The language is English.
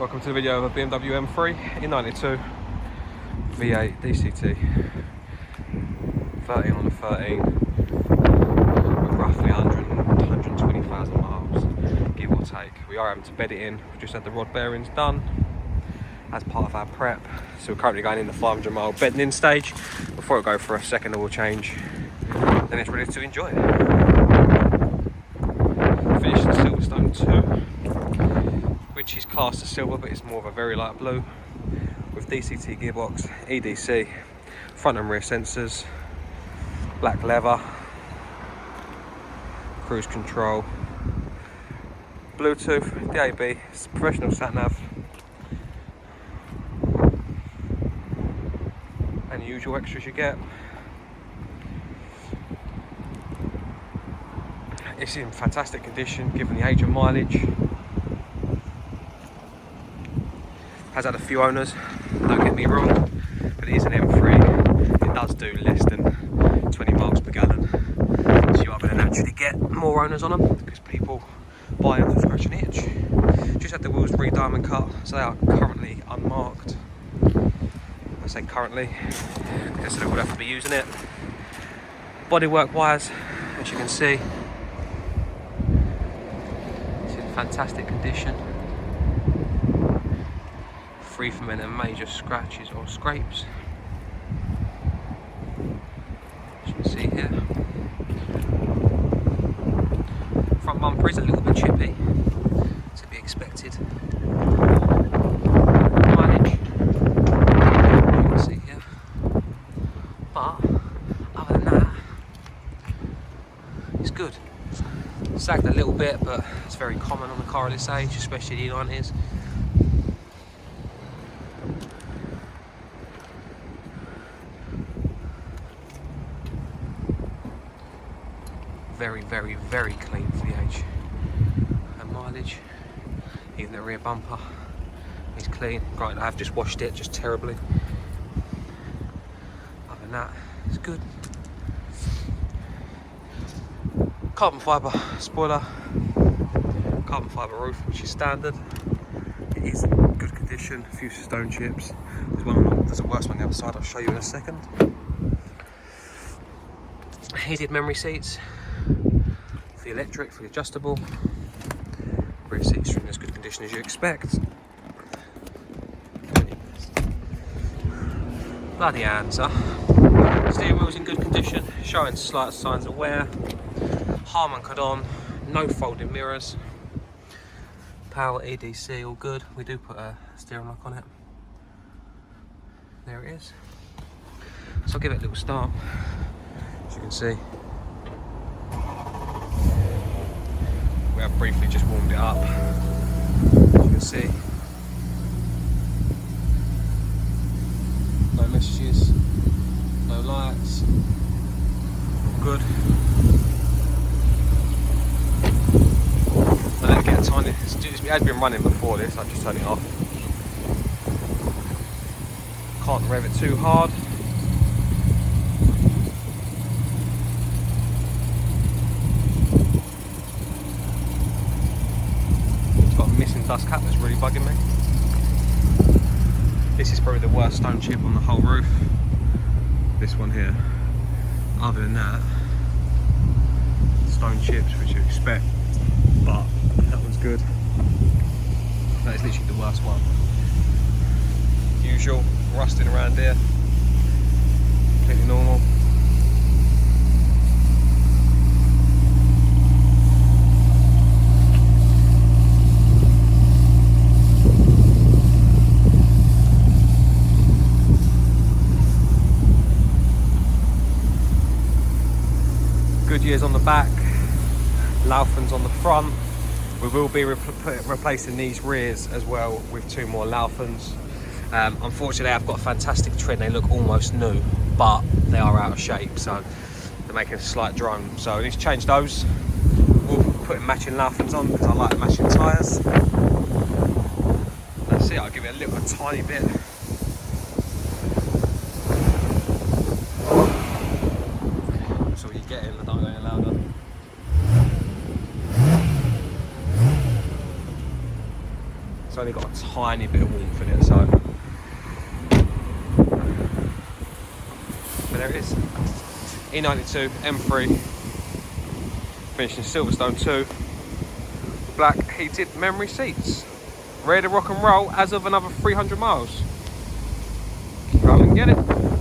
Welcome to the video of a BMW M3 in 92 V8 DCT 13 on the 13 with roughly 120,000 miles, give or take. We are having to bed it in. We've just had the rod bearings done as part of our prep, so we're currently going in the 500 mile bedding in stage before it go for a second oil change, then it's ready to enjoy. Finished the Silverstone II, which is classed as silver, but it's more of a very light blue, with DCT gearbox, EDC, front and rear sensors, black leather, cruise control, Bluetooth, DAB, professional sat nav, and the usual extras you get. It's in fantastic condition given the age and mileage. Has had a few owners, don't get me wrong, but it is an M3. It does do less than 20 miles per gallon, so you are going to naturally get more owners on them because people buy them to scratch an itch. Just had the wheels re-diamond cut, so they are currently unmarked. I say currently because I would have to be using it. Bodywork wise, as you can see, it's in fantastic condition, free from any major scratches or scrapes, as you can see here. Front bumper is a little bit chippy, to be expected. Mileage, you can see here, but other than that, it's good. Sagged a little bit, but it's very common on a car of this age, especially the E90s. Very, very, very clean for the age and mileage. Even the rear bumper is clean. Right, I have just washed it, just terribly. Other than that, it's good. Carbon fibre spoiler, carbon fibre roof, which is standard. It is in good condition. A few stone chips. There's a worse one on the other side. I'll show you in a second. Heated memory seats. For the electric, for the adjustable. Rear seats are in as good condition as you expect. Bloody answer. Steering wheel's in good condition, showing slight signs of wear. Harman Kardon, no folding mirrors. Power EDC, all good. We do put a steering lock on it. There it is. So I'll give it a little start, as you can see. We have briefly just warmed it up, as you can see. No messages, no lights, good. I let it get a tiny, it has been running before this, I just turned it off. Can't rev it too hard. Missing dust cap that's really bugging me. This is probably the worst stone chip on the whole roof, this one here. Other than that, stone chips, which you expect, but that one's good. That is literally the worst one. Usual rusting around here, completely normal. Goodyears on the back, Lauphans on the front. We will be replacing these rears as well with two more Lauphans. Unfortunately, I've got a fantastic tread. They look almost new, but they are out of shape, so they're making a slight drone. So I need to change those. We'll put matching Lauphans on because I like matching tyres. That's it. I'll give it a tiny bit. That's all you get in. I don't go any louder. It's only got a tiny bit of warmth in it, so. But there it is. E92 M3, finished in Silverstone II. Black heated memory seats. Ready to rock and roll as of another 300 miles. Come and get it.